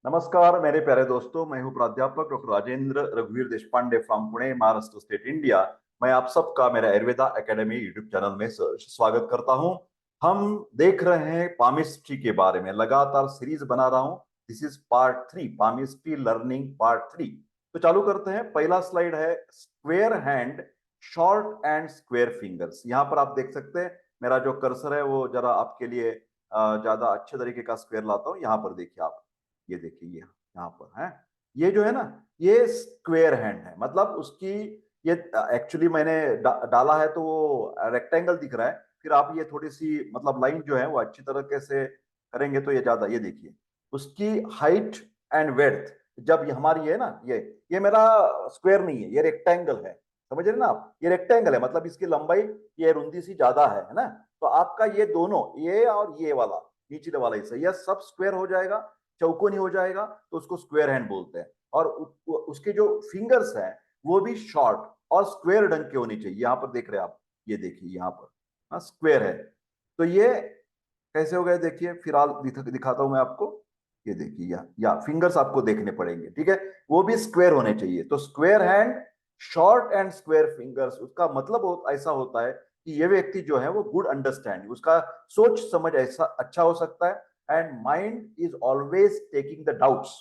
नमस्कार मेरे प्यारे दोस्तों, मैं हूं प्राध्यापक डॉक्टर राजेंद्र रघुवीर Deshpande from Pune, Maharashtra state, India. मैं आप सबका मेरा आयुर्वेदा एकेडमी यूट्यूब चैनल में स्वागत करता हूं। हम देख रहे हैं पामिस्ट्री के बारे में, लगातार सीरीज बना रहा हूं। This is part 3, palmistry learning part 3। तो चालू करते हैं। पहला स्लाइड है square hand, short and square fingers. यहाँ पर आप देख सकते हैं, मेरा जो कर्सर है वो जरा आपके लिए ज्यादा अच्छे तरीके का स्क्वेयर लाता हूँ। यहाँ पर देखिए आप, ये देखिए ये यहाँ पर है। ये जो है ना, ये स्क्वेयर हैंड है, मतलब उसकी ये एक्चुअली मैंने डाला है तो वो रेक्टेंगल दिख रहा है। फिर आप ये थोड़ी सी मतलब लाइन जो है वो अच्छी तरीके से करेंगे तो ये ज्यादा, ये देखिए उसकी हाइट एंड वेड्थ। जब ये हमारी है ना, ये मेरा स्क्वेयर नहीं है, ये रेक्टेंगल है। समझ रहे ना आप, ये रेक्टेंगल है, मतलब इसकी लंबाई, ये रुंदी सी ज्यादा है ना। तो आपका ये दोनों, ये और ये वाला नीचे वाला हिस्सा, यह सब स्क्वेयर हो जाएगा, चौकोनी हो जाएगा, तो उसको स्क्वायर हैंड बोलते हैं। और उसके जो फिंगर्स हैं वो भी शॉर्ट और स्क्वायर ढंग के होनी चाहिए। यहां पर देख रहे हैं आप, ये देखिए यहां पर, हाँ स्क्वायर है। तो ये कैसे हो गए देखिए, फिलहाल दिखाता हूं मैं आपको। ये देखिए, या फिंगर्स आपको देखने पड़ेंगे, ठीक है, वो भी स्क्वायर होने चाहिए। तो square hand, short and square fingers, उसका मतलब ऐसा होता है कि ये व्यक्ति जो है वो गुड अंडरस्टैंडिंग, उसका सोच समझ ऐसा अच्छा हो सकता है। And mind is always taking the doubts,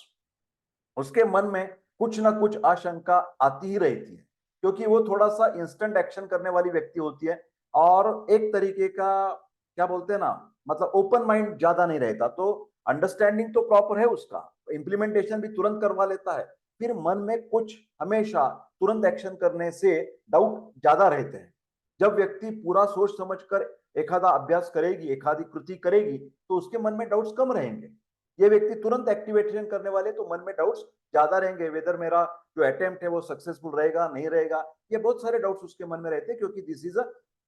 उसके मन में कुछ ना कुछ आशंका आती ही रहती है, क्योंकि वो थोड़ा सा इंस्टेंट एक्शन करने वाली व्यक्ति होती है। और एक तरीके का क्या बोलते हैं ना, मतलब ओपन माइंड ज्यादा नहीं रहता। तो अंडरस्टैंडिंग तो प्रॉपर है उसका, इम्प्लीमेंटेशन भी तुरंत करवा लेता है। फिर मन में कुछ हमेशा तुरंत एक्शन करने से डाउट ज्यादा रहते हैं। जब व्यक्ति पूरा सोच समझकर एखादा अभ्यास करेगी, एखादी कृति करेगी, तो उसके मन में डाउट्स कम रहेंगे। ये व्यक्ति तुरंत एक्टिवेशन करने वाले, तो मन में डाउट्स ज्यादा रहेंगे, वेदर मेरा जो अटेम्प्ट है वो सक्सेसफुल रहेगा नहीं रहेगा। ये बहुत सारे डाउट्स उसके मन में रहते हैं, क्योंकि this is a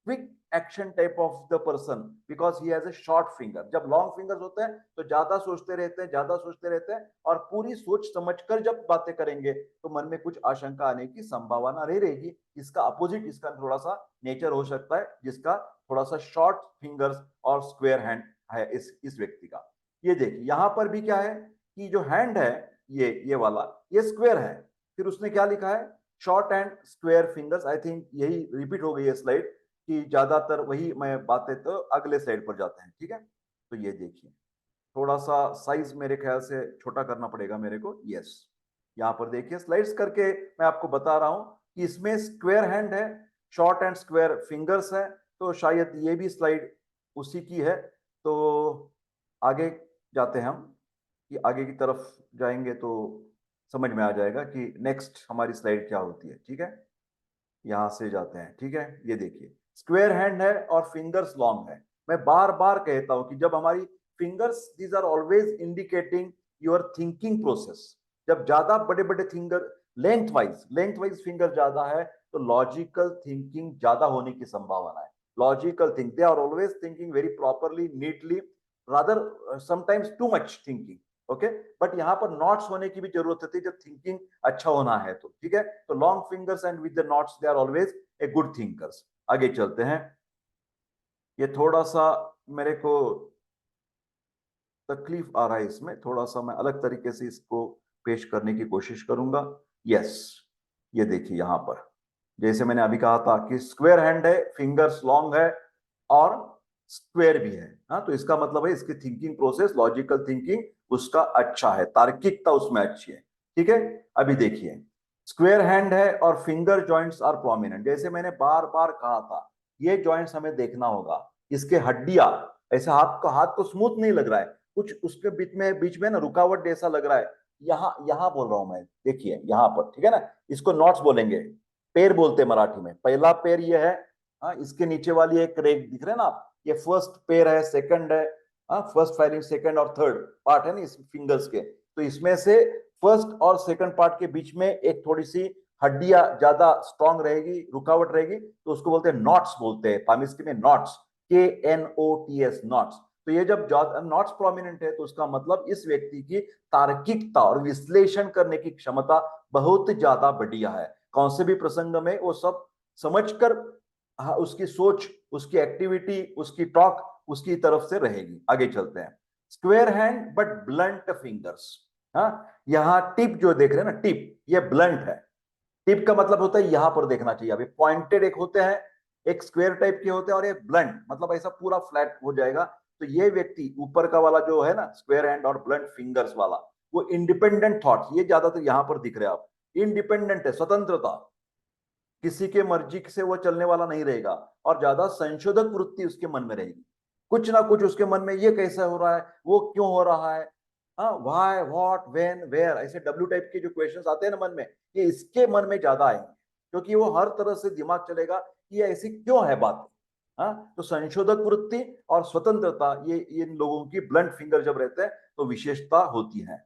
quick action type of the person, because he has a short finger. जब लॉन्ग फिंगर्स होते हैं तो ज्यादा सोचते रहते हैं, ज्यादा सोचते रहते हैं, और पूरी सोच समझकर जब बातें करेंगे तो मन में कुछ आशंका आने की संभावना नहीं रहेगी। इसका अपोजिट, इसका थोड़ा सा नेचर हो सकता है, जिसका थोड़ा सा शॉर्ट फिंगर्स और स्क्वायर हैंड है इस व्यक्ति का। ये देखिए यहां पर भी क्या है कि जो हैंड है, ये वाला, ये स्क्वायर है। फिर उसने क्या लिखा है, short and square fingers. I think यही रिपीट हो गई है स्लाइड, कि ज्यादातर वही मैं बातें, तो अगले स्लाइड पर जाते हैं, ठीक है। तो ये देखिए, थोड़ा सा साइज मेरे ख्याल से छोटा करना पड़ेगा मेरे को। यस, यहाँ पर देखिए स्लाइड्स करके मैं आपको बता रहा हूं कि इसमें स्क्वायर हैंड है, शॉर्ट एंड स्क्वायर फिंगर्स है। तो शायद ये भी स्लाइड उसी की है। तो आगे जाते हैं हम, कि आगे की तरफ जाएंगे तो समझ में आ जाएगा कि नेक्स्ट हमारी स्लाइड क्या होती है, ठीक है। यहां से जाते हैं, ठीक है। ये देखिए स्क्वायर हैंड है और फिंगर्स लॉन्ग है। मैं बार बार कहता हूं कि जब हमारी fingers, these are always indicating your thinking process. जब ज्यादा बड़े बड़े फिंगर, लेंथ वाइज फिंगर ज्यादा है, तो लॉजिकल थिंकिंग ज्यादा होने की संभावना है। Logical think, they are always thinking very properly, neatly, rather sometimes too much thinking. Okay, but यहाँ पर नॉट्स होने की भी जरूरत होती है जब थिंकिंग अच्छा होना है, तो ठीक है। तो long fingers and with the knots, they are always a good thinkers. आगे चलते हैं। ये थोड़ा सा मेरे को तकलीफ आ रहा है इसमें, थोड़ा सा मैं अलग तरीके से इसको पेश करने की कोशिश करूंगा। यस, ये देखिए यहां पर, जैसे मैंने अभी कहा था कि स्क्वायर हैंड है, फिंगर्स लॉन्ग है और स्क्वायर भी है। हाँ, तो इसका मतलब है इसकी थिंकिंग प्रोसेस, लॉजिकल थिंकिंग उसका अच्छा है, तार्किकता उसमें अच्छी है, ठीक है। अभी देखिए स्क्वायर हैंड है और फिंगर जॉइंट्स आर प्रोमिनेंट। जैसे मैंने बार बार कहा था, ये जॉइंट्स हमें देखना होगा। इसके हड्डियां, ऐसे हाथ को स्मूथ नहीं लग रहा है, कुछ उसके बीच में ना रुकावट जैसा लग रहा है। यहाँ यहाँ बोल रहा हूं मैं, देखिए यहाँ पर, ठीक है ना। इसको नॉट्स बोलेंगे, पैर बोलते हैं मराठी में। पहला पैर ये है, हाँ, इसके नीचे वाली एक रेख दिख रहे हैं ना आप, ये फर्स्ट पैर है, सेकंड है, हाँ, फर्स्ट फाइलिंग, सेकंड और थर्ड पार्ट है ना इस फिंगर्स के। तो इसमें से फर्स्ट और सेकंड पार्ट के बीच में एक थोड़ी सी हड्डियां ज्यादा स्ट्रांग रहेगी, रुकावट रहेगी, तो उसको बोलते हैं नॉट्स, बोलते हैं पामिस्ट्री में नॉट्स, KNOTS, नॉट्स। तो ये जब नॉट्स प्रोमिनेंट है तो उसका मतलब इस व्यक्ति की तार्किकता और विश्लेषण करने की क्षमता बहुत ज्यादा बढ़िया है। कौन से भी प्रसंग में वो सब समझकर, हाँ, उसकी सोच, उसकी एक्टिविटी, उसकी टॉक उसकी तरफ से रहेगी। आगे चलते हैं। Square hand but blunt fingers. हाँ, यहाँ टिप जो देख रहे हैं ना, टिप ये ब्लंट है। टिप का मतलब होता है यहां पर देखना चाहिए। अभी पॉइंटेड एक होते हैं, एक स्क्वायर टाइप के होते हैं, और एक ब्लंट मतलब ऐसा पूरा फ्लैट हो जाएगा। तो ये व्यक्ति ऊपर का वाला जो है ना, स्क्वायर हैंड और ब्लंट फिंगर्स वाला, वो इंडिपेंडेंट थॉट्स, ये ज्यादातर यहां पर दिख रहे हैं आप। इंडिपेंडेंट है, स्वतंत्रता, किसी के मर्जी से वो चलने वाला नहीं रहेगा। और ज्यादा संशोधक वृत्ति उसके मन में रहेगी। कुछ ना कुछ उसके मन में, ये कैसा हो रहा है, वो क्यों हो रहा है, हाँ, व्हाई, व्हाट, व्हेन, वेयर, ऐसे डब्ल्यू टाइप के जो क्वेश्चंस आते हैं ना मन में, ये इसके मन में ज्यादा आएंगे। क्योंकि वो हर तरह से दिमाग चलेगा कि ये ऐसी क्यों है बात। हाँ, तो संशोधक वृत्ति और स्वतंत्रता, ये इन लोगों की ब्लंट फिंगर जब रहते हैं तो विशेषता होती है।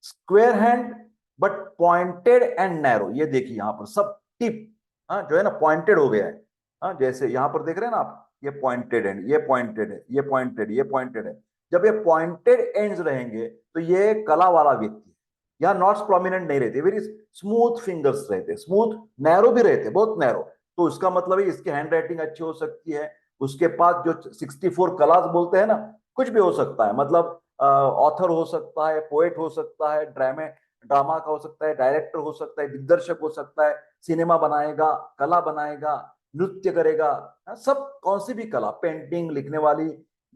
Square hand but pointed and narrow, ये देखिए यहां पर सब टिप, हाँ, जो है ना पॉइंटेड हो गया है। हाँ, जैसे यहां पर देख रहे हैं ना आप, ये पॉइंटेड एंड, ये पॉइंटेड है, ये पॉइंटेड, ये पॉइंटेड है। जब ये पॉइंटेड एंड्स रहेंगे तो ये कला वाला व्यक्ति है। यहाँ नॉट्स प्रोमिनेंट नहीं रहते, वेरी स्मूथ फिंगर्स रहते, स्मूथ, नैरो भी रहते, बहुत नैरो। तो उसका मतलब है इसकी हैंड राइटिंग अच्छी हो सकती है। उसके पास जो 64 कलास बोलते हैं ना, कुछ भी हो सकता है। मतलब ऑथर हो सकता है, पोएट हो सकता है, ड्रामा का हो सकता है, डायरेक्टर हो सकता है, दिग्दर्शक हो सकता है, सिनेमा बनाएगा, कला बनाएगा, नृत्य करेगा, सब कौन सी भी कला, पेंटिंग, लिखने वाली,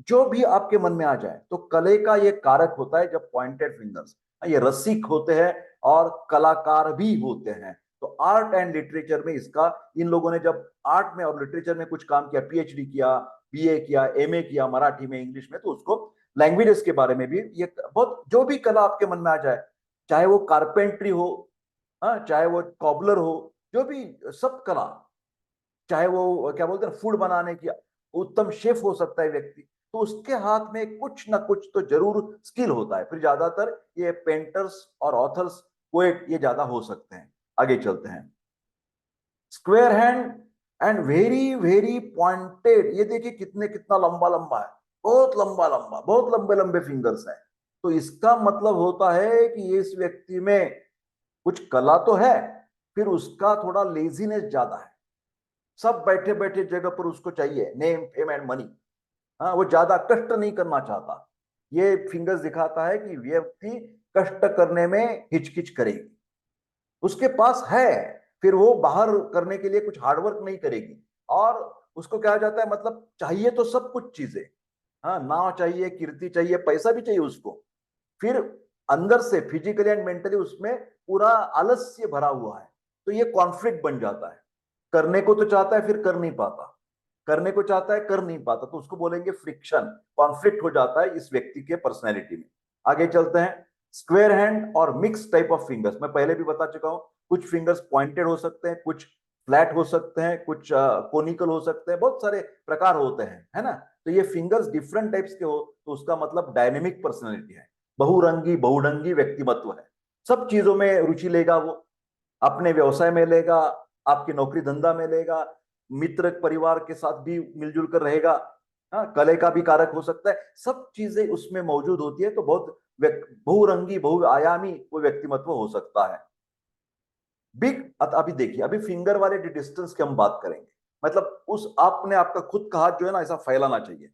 जो भी आपके मन में आ जाए। तो कले का ये कारक होता है जब पॉइंटेड फिंगर्स, ये रसिक होते हैं और कलाकार भी होते हैं। तो आर्ट एंड लिटरेचर में इसका, इन लोगों ने जब आर्ट में और लिटरेचर में कुछ काम किया, पीएचडी किया, बीए किया, एमए किया, मराठी में, इंग्लिश में, तो उसको लैंग्वेजेस के बारे में भी ये बहुत, जो भी कला आपके मन में आ जाए, चाहे वो कारपेंट्री हो, हाँ, चाहे वो कॉबलर हो, जो भी, सब कला, चाहे वो क्या बोलते हैं फूड बनाने की, उत्तम शेफ हो सकता है व्यक्ति, तो उसके हाथ में कुछ ना कुछ तो जरूर स्किल होता है। फिर ज्यादातर ये पेंटर्स और ऑथर्स, पोएट, ये ज्यादा हो सकते हैं। आगे चलते हैं। Square hand and very very pointed, ये देखिए कितने, कितना लंबा लंबा है, बहुत लंबा लंबा, बहुत लंबे लंबे फिंगर्स हैं। तो इसका मतलब होता है कि इस व्यक्ति में कुछ कला तो है, फिर उसका थोड़ा लेजीनेस ज्यादा है। सब बैठे बैठे जगह पर उसको चाहिए नेम, फेम एंड मनी। हाँ, वो ज्यादा कष्ट नहीं करना चाहता। ये फिंगर्स दिखाता है कि व्यक्ति कष्ट करने में हिचकिच करेगी, उसके पास है, फिर वो बाहर करने के लिए कुछ हार्डवर्क नहीं करेगी। और उसको क्या जाता है, मतलब चाहिए तो सब कुछ चीजें, हाँ, नाव चाहिए, कीर्ति चाहिए, पैसा भी चाहिए उसको। फिर अंदर से फिजिकली एंड मेंटली उसमें पूरा आलस्य भरा हुआ है। तो ये कॉन्फ्लिक्ट बन जाता है। करने को तो चाहता है, फिर कर नहीं पाता, करने को चाहता है, कर नहीं पाता, तो उसको बोलेंगे फ्रिक्शन, कॉन्फ्लिक्ट हो जाता है इस व्यक्ति के पर्सनैलिटी में। आगे चलते हैं। स्क्वेयर हैंड और मिक्स टाइप ऑफ फिंगर्स, मैं पहले भी बता चुका हूं, कुछ फिंगर्स पॉइंटेड हो सकते हैं, कुछ फ्लैट हो सकते हैं, कुछ कोनिकल हो सकते हैं, बहुत सारे प्रकार होते हैं, है ना। तो ये फिंगर्स डिफरेंट टाइप्स के हो तो उसका मतलब डायनेमिक पर्सनैलिटी है, बहुरंगी बहुढंगी व्यक्तिमत्व है। सब चीजों में रुचि लेगा वो, अपने व्यवसाय में लेगा, आपकी नौकरी धंधा में लेगा, मित्र परिवार के साथ भी मिलजुल कर रहेगा। हाँ, कले का भी कारक हो सकता है, सब चीजें उसमें मौजूद होती है। तो बहुत बहुरंगी बहुआयामी वो व्यक्तिमत्व हो सकता है। बिग, अभी देखिए, अभी फिंगर वाले डिस्टेंस की हम बात करेंगे। मतलब उस, आपने आपका खुद का हाथ जो है ना ऐसा फैलाना चाहिए।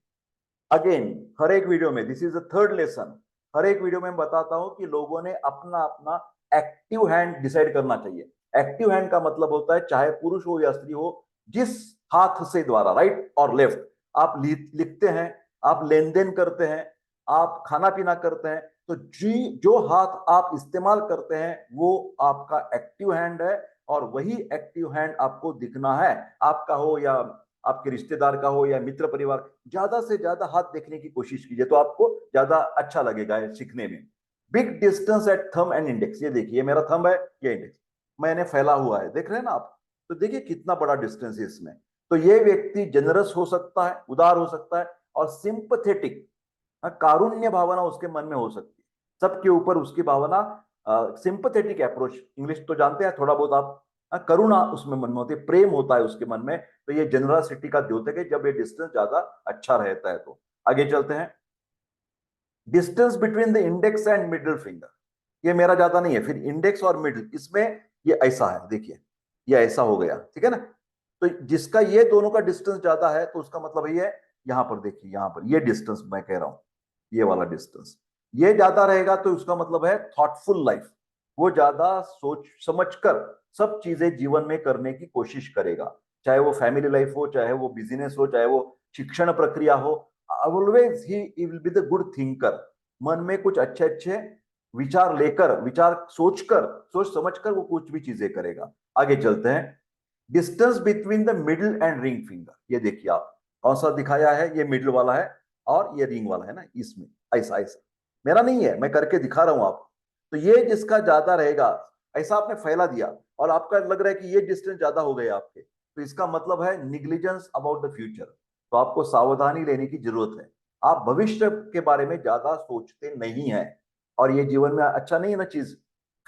अगेन, हर एक वीडियो में, this is the third lesson, हर एक वीडियो में मैं बताता हूं कि लोगों ने अपना अपना एक्टिव हैंड डिसाइड करना चाहिए। एक्टिव हैंड का मतलब होता है चाहे पुरुष हो या स्त्री हो, जिस हाथ से द्वारा, राइट और लेफ्ट, आप लिखते हैं, आप लेन देन करते हैं, आप खाना पीना करते हैं, तो जी जो हाथ आप इस्तेमाल करते हैं वो आपका एक्टिव हैंड है। और वही एक्टिव हैंड आपको दिखना है, आपका हो या आपके रिश्तेदार का हो या मित्र परिवार। ज्यादा से ज्यादा हाथ देखने की कोशिश कीजिए, तो आपको ज्यादा अच्छा लगेगा सीखने में। Big distance at thumb and index, ये देखिए मेरा थंब है, ये इंडेक्स मैंने फैला हुआ है, देख रहे हैं ना आप। तो देखिए कितना बड़ा डिस्टेंस है इसमें। तो ये व्यक्ति जनरस हो सकता है, उदार हो सकता है, और सिंपथेटिक, कारुण्य भावना उसके मन में हो सकती है, सबके ऊपर उसकी भावना, सिंपथेटिक अप्रोच, इंग्लिश तो जानते हैं थोड़ा बहुत आप, करुणा उसमें मन में होती है, प्रेम होता है उसके मन में। तो ये जनरसिटी का द्योतक है जब ये डिस्टेंस ज्यादा अच्छा रहता है। तो आगे चलते हैं। Distance between the index and middle finger, ये मेरा ज्यादा नहीं है, फिर इंडेक्स और मिडिल, इसमें ये ऐसा है, देखिए ये ऐसा हो गया, ठीक है ना। तो जिसका ये दोनों का डिस्टेंस ज्यादा है तो उसका मतलब ये है, यहां पर देखिए, यहां पर ये डिस्टेंस मैं कह रहा हूं, ये वाला डिस्टेंस, ये ज्यादा रहेगा तो उसका मतलब है थॉटफुल लाइफ। वो ज्यादा सोच समझकर सब चीजें जीवन में करने की कोशिश करेगा, चाहे वो फैमिली लाइफ हो, चाहे वो बिजनेस हो, चाहे वो शिक्षण प्रक्रिया हो। Always he will be the good thinker. मन में कुछ अच्छे अच्छे विचार लेकर, विचार सोचकर, सोच समझकर वो कुछ भी चीजें करेगा। आगे चलते हैं। Distance between the middle and ring finger, ये देखिए आप कौन सा दिखाया है, ये मिडिल वाला है और ये रिंग वाला है ना, इसमें ऐसा ऐसा। मेरा नहीं है, मैं करके दिखा रहा हूं आपको। तो ये जिसका ज्यादा रहेगा, ऐसा आपने फैला दिया और आपका लग रहा है कि ये डिस्टेंस ज्यादा हो गए आपके, तो इसका मतलब है निग्लिजेंस अबाउट द फ्यूचर। तो आपको सावधानी लेने की जरूरत है। आप भविष्य के बारे में ज्यादा सोचते नहीं है और ये जीवन में अच्छा नहीं है ना चीज।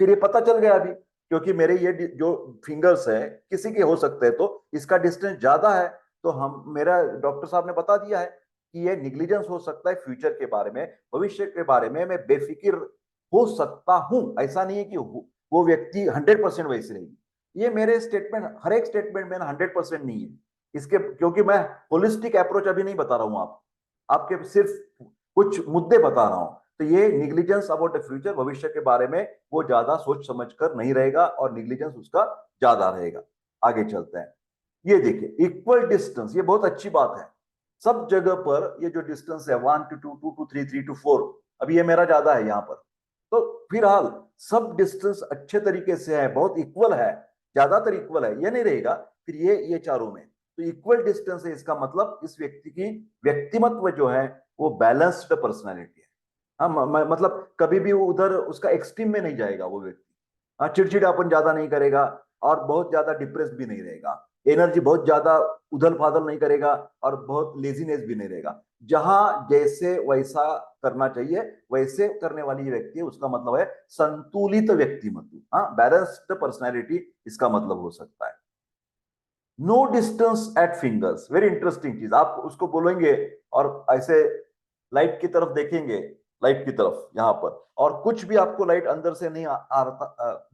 फिर ये पता चल गया अभी, क्योंकि मेरे ये जो फिंगर्स है किसी के हो सकते हैं, तो इसका डिस्टेंस ज्यादा है। तो हम, मेरा डॉक्टर साहब ने बता दिया है कि ये निग्लिजेंस हो सकता है फ्यूचर के बारे में, भविष्य के बारे में मैं बेफिक्र हो सकता हूं। ऐसा नहीं है कि वो व्यक्ति 100% वैसे रहेगी। ये मेरे स्टेटमेंट, हर एक स्टेटमेंट में 100% नहीं है इसके, क्योंकि मैं होलिस्टिक अप्रोच अभी नहीं बता रहा हूं आपके सिर्फ कुछ मुद्दे बता रहा हूं। तो ये निग्लिजेंस अबाउट द फ्यूचर, भविष्य के बारे में वो ज्यादा सोच समझकर नहीं रहेगा और निग्लिजेंस उसका ज्यादा रहेगा। आगे चलते हैं। ये देखिए इक्वल डिस्टेंस, ये बहुत अच्छी बात है। सब जगह पर ये जो डिस्टेंस है 1 to 2, 2 to 3, 3 to 4, अभी ये मेरा ज्यादा है यहाँ पर। तो फिलहाल सब डिस्टेंस अच्छे तरीके से है, बहुत इक्वल है, ज्यादातर इक्वल है, ये नहीं रहेगा फिर ये चारों में। तो इक्वल डिस्टेंस है, इसका मतलब इस व्यक्ति की व्यक्तिमत्व जो है वो बैलेंस्ड पर्सनैलिटी है। हाँ, मतलब कभी भी वो उधर उसका एक्सट्रीम में नहीं जाएगा वो व्यक्ति। हाँ, चिड़चिड़ापन ज्यादा नहीं करेगा और बहुत ज्यादा डिप्रेस भी नहीं रहेगा। एनर्जी बहुत ज्यादा उथल फादल नहीं करेगा और बहुत लेजीनेस भी नहीं रहेगा। जहां जैसे वैसा करना चाहिए वैसे करने वाली ये व्यक्ति है, उसका मतलब है संतुलित व्यक्तिमत्व। हाँ, बैलेंस्ड पर्सनैलिटी इसका मतलब हो सकता है। No distance at fingers, very interesting चीज। आप उसको बोलेंगे और ऐसे लाइट की तरफ देखेंगे, लाइट की तरफ यहां पर, और कुछ भी आपको लाइट अंदर से नहीं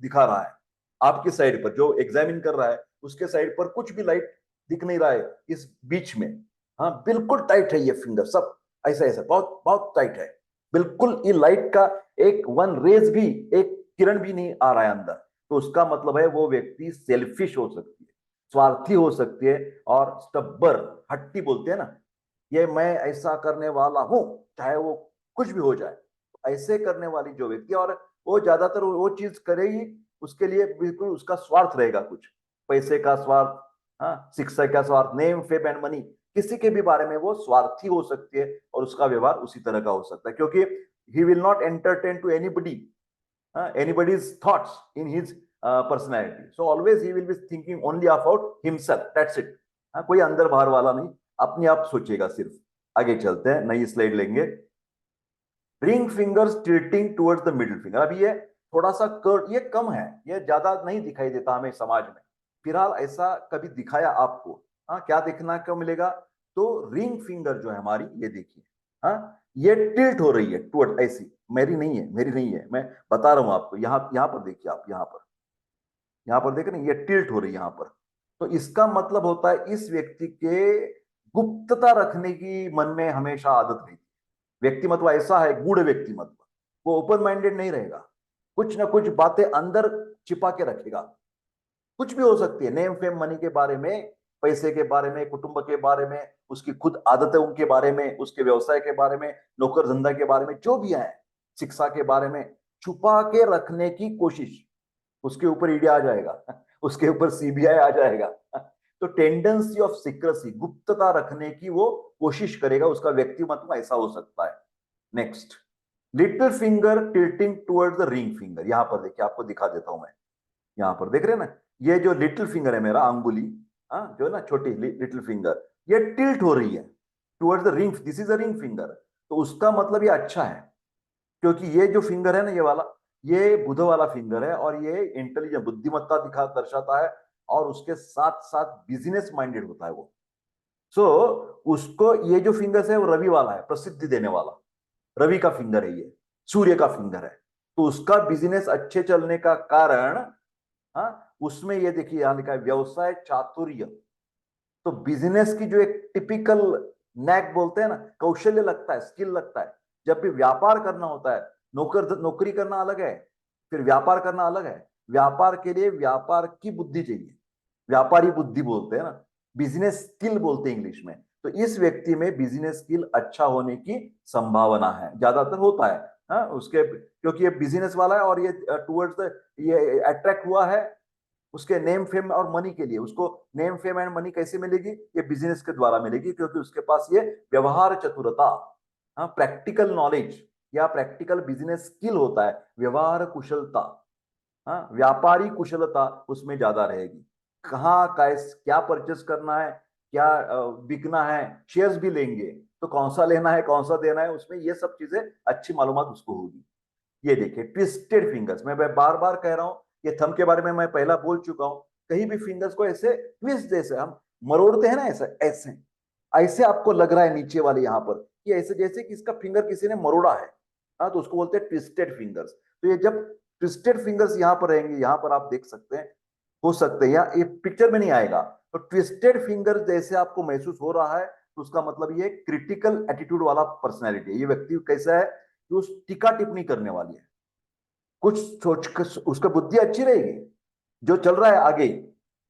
दिखा रहा है। आपकी साइड पर जो एग्जामिन कर रहा है उसके साइड पर कुछ भी लाइट दिख नहीं रहा है इस बीच में। हाँ, बिल्कुल टाइट है ये फिंगर सब, ऐसा ऐसा बहुत बहुत टाइट है। बिल्कुल ये लाइट का एक वन रेज भी, एक किरण भी नहीं आ रहा है अंदर। तो उसका मतलब है वो व्यक्ति सेल्फिश हो सकती है, स्वार्थी हो सकती है और स्टब्बर, हट्टी बोलते हैं ना, ये मैं ऐसा करने वाला हूं चाहे वो कुछ भी हो जाए। ऐसे करने वाली जो व्यक्ति, और वो ज्यादातर वो चीज करेगी उसके लिए बिल्कुल उसका स्वार्थ रहेगा, कुछ पैसे का स्वार्थ, हाँ, शिक्षा का स्वार्थ, नेम फेम एंड मनी, किसी के भी बारे में वो स्वार्थी हो सकती है और उसका व्यवहार उसी तरह का हो सकता है, क्योंकि he will not entertain to anybody anybody's thoughts in his personality. So always he will be thinking only about himself. That's it. कोई अंदर बाहर वाला नहीं, अपने आप सोचेगा सिर्फ। आगे चलते हैं, नई स्लाइड लेंगे। Ring fingers tilting towards the middle finger. अभी ये थोड़ा सा कर्व, ये कम है, ये ज्यादा नहीं दिखाई देता हमें समाज में। फिलहाल ऐसा कभी दिखाया आपको? हाँ, क्या देखना क्यों मिलेगा? तो रिंग फिंगर जो है हमारी, ये देखिए, हाँ, ये टिल्ट हो रही है टुवर्ड, ऐसी। मेरी नहीं है, मेरी नहीं है, मैं बता रहा हूं आपको। यहाँ यहाँ पर देखिए आप, यहाँ पर देख रहे हैं, ये टिल्ट हो रही है यहाँ पर। तो इसका मतलब होता है इस व्यक्ति के गुप्तता रखने की मन में हमेशा आदत रहती है। व्यक्तिमत्व ऐसा है, गूढ़ व्यक्तिमत्व, वो ओपन माइंडेड नहीं रहेगा, कुछ ना कुछ बातें अंदर छिपा के रखेगा। कुछ भी हो सकती है, नेम फेम मनी के बारे में, पैसे के बारे में, कुटुंब के बारे में, उसकी खुद आदतों के बारे में, उसके व्यवसाय के बारे में, नौकर धंधा के बारे में, जो भी है, शिक्षा के बारे में छुपा के रखने की कोशिश। उसके ऊपर ईडी आ जाएगा उसके ऊपर सीबीआई आ जाएगा तो टेंडेंसी ऑफ सीक्रेसी, गुप्तता रखने की वो कोशिश करेगा, उसका व्यक्तिमत्व ऐसा हो सकता है। Next, little finger tilting towards the ring finger. यहां पर देखिए, आपको दिखा देता हूं मैं। यहां पर देख रहे हैं ना, ये जो लिटिल फिंगर है मेरा, अंगुली, हाँ, जो है ना छोटी लिटिल फिंगर, ये टिल्ट हो रही है towards the ring, this is a ring finger. तो उसका मतलब ये अच्छा है, क्योंकि ये जो फिंगर है ना, ये वाला, ये बुध वाला फिंगर है और ये इंटेलिजेंट, बुद्धिमत्ता दिखा दर्शाता है और उसके साथ साथ बिजनेस माइंडेड होता है वो। सो उसको, ये जो फिंगर है वो रवि वाला है, प्रसिद्धि देने वाला, रवि का फिंगर है ये, सूर्य का फिंगर है। तो उसका बिजनेस अच्छे चलने का कारण, हाँ, उसमें ये देखिए यहां लिखा है व्यवसाय चातुर्य। तो बिजनेस की जो एक टिपिकल नैक बोलते हैं ना, कौशल्य लगता है, स्किल लगता है, जब भी व्यापार करना होता है, नौकरी करना अलग है, फिर व्यापार करना अलग है। व्यापार के लिए व्यापार की बुद्धि चाहिए, व्यापारी बुद्धि बोलते हैं ना, बिजनेस स्किल बोलते हैं इंग्लिश में। तो इस व्यक्ति में बिजनेस स्किल अच्छा होने की संभावना है, ज्यादातर होता है। हाँ, उसके क्योंकि ये बिजनेस वाला है और ये टुवर्ड्स ये अट्रैक्ट हुआ है उसके नेम फेम और मनी के लिए। उसको नेम फेम एंड मनी कैसे मिलेगी? ये बिजनेस के द्वारा मिलेगी, क्योंकि उसके पास ये व्यवहार चतुरता, हाँ, प्रैक्टिकल नॉलेज या प्रैक्टिकल बिजनेस स्किल होता है, व्यवहार कुशलता, हाँ, व्यापारी कुशलता उसमें ज्यादा रहेगी। कहाँ कैस क्या परचेस करना है, क्या बिकना है, शेयर्स भी लेंगे तो कौन सा लेना है कौन सा देना है, उसमें ये सब चीजें अच्छी मालूमात उसको होगी। ये देखिए ट्विस्टेड फिंगर्स, मैं बार बार कह रहा हूं, ये थंब के बारे में मैं पहला बोल चुका हूं। कहीं भी फिंगर्स को ऐसे ट्विस्ट, जैसे हम मरोड़ते हैं ना, ऐसे ऐसे ऐसे आपको लग रहा है नीचे वाले यहाँ पर कि ऐसे जैसे कि इसका फिंगर किसी ने मरोड़ा है, हाँ, तो उसको बोलते हैं ट्विस्टेड फिंगर्स। तो ये जब ट्विस्टेड फिंगर्स यहाँ पर रहेंगे, यहाँ पर आप देख सकते हैं, हो सकते हैं या ये पिक्चर में नहीं आएगा, तो ट्विस्टेड फिंगर जैसे आपको महसूस हो रहा है, तो उसका मतलब ये क्रिटिकल एटीट्यूड वाला पर्सनैलिटी है। ये व्यक्ति कैसा है कि उस टीका टिप्पणी करने वाली है, कुछ सोच कर उसका बुद्धि अच्छी रहेगी, जो चल रहा है आगे,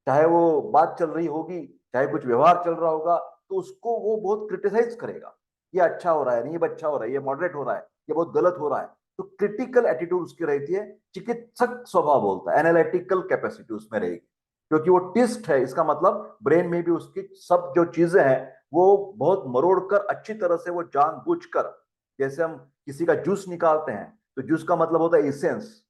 चाहे वो बात चल रही होगी, चाहे कुछ व्यवहार चल रहा होगा, तो उसको वो बहुत क्रिटिसाइज करेगा। ये अच्छा हो रहा है, नहीं ये अच्छा हो रहा है, ये मॉडरेट हो रहा है, ये बहुत गलत हो रहा है। तो क्रिटिकल एटीट्यूड उसकी रहती है, चिकित्सक स्वभाव बोलता है, एनालिटिकल कैपेसिटी उसमें रहेगी, क्योंकि वो टिस्ट है। इसका मतलब ब्रेन में भी उसकी सब जो चीजें हैं वो बहुत मरोड़ कर अच्छी तरह से वो जानबूझकर, जैसे हम किसी का जूस निकालते हैं, तो जूस का मतलब होता है इसेंस।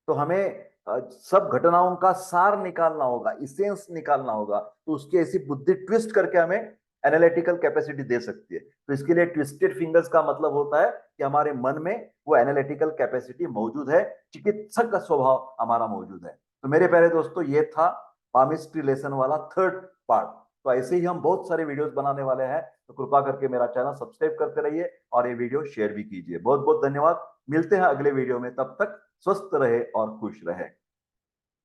तो हमें सब घटनाओं का सार निकालना होगा, इसेंस निकालना होगा, तो उसकी ऐसी बुद्धि ट्विस्ट करके हमें एनालिटिकल कैपेसिटी दे सकती है। तो इसके लिए ट्विस्टेड फिंगर्स का मतलब होता है कि हमारे मन में वो एनालिटिकल कैपेसिटी मौजूद है, चिकित्सक का स्वभाव हमारा मौजूद है। तो मेरे प्यारे दोस्तों, ये था पामिस्ट्री लेसन वाला थर्ड पार्ट। तो ऐसे ही हम बहुत सारे वीडियोस बनाने वाले हैं, तो कृपा करके मेरा चैनल सब्सक्राइब करते रहिए और ये वीडियो शेयर भी कीजिए। बहुत बहुत धन्यवाद। मिलते हैं अगले वीडियो में, तब तक स्वस्थ रहे और खुश रहे।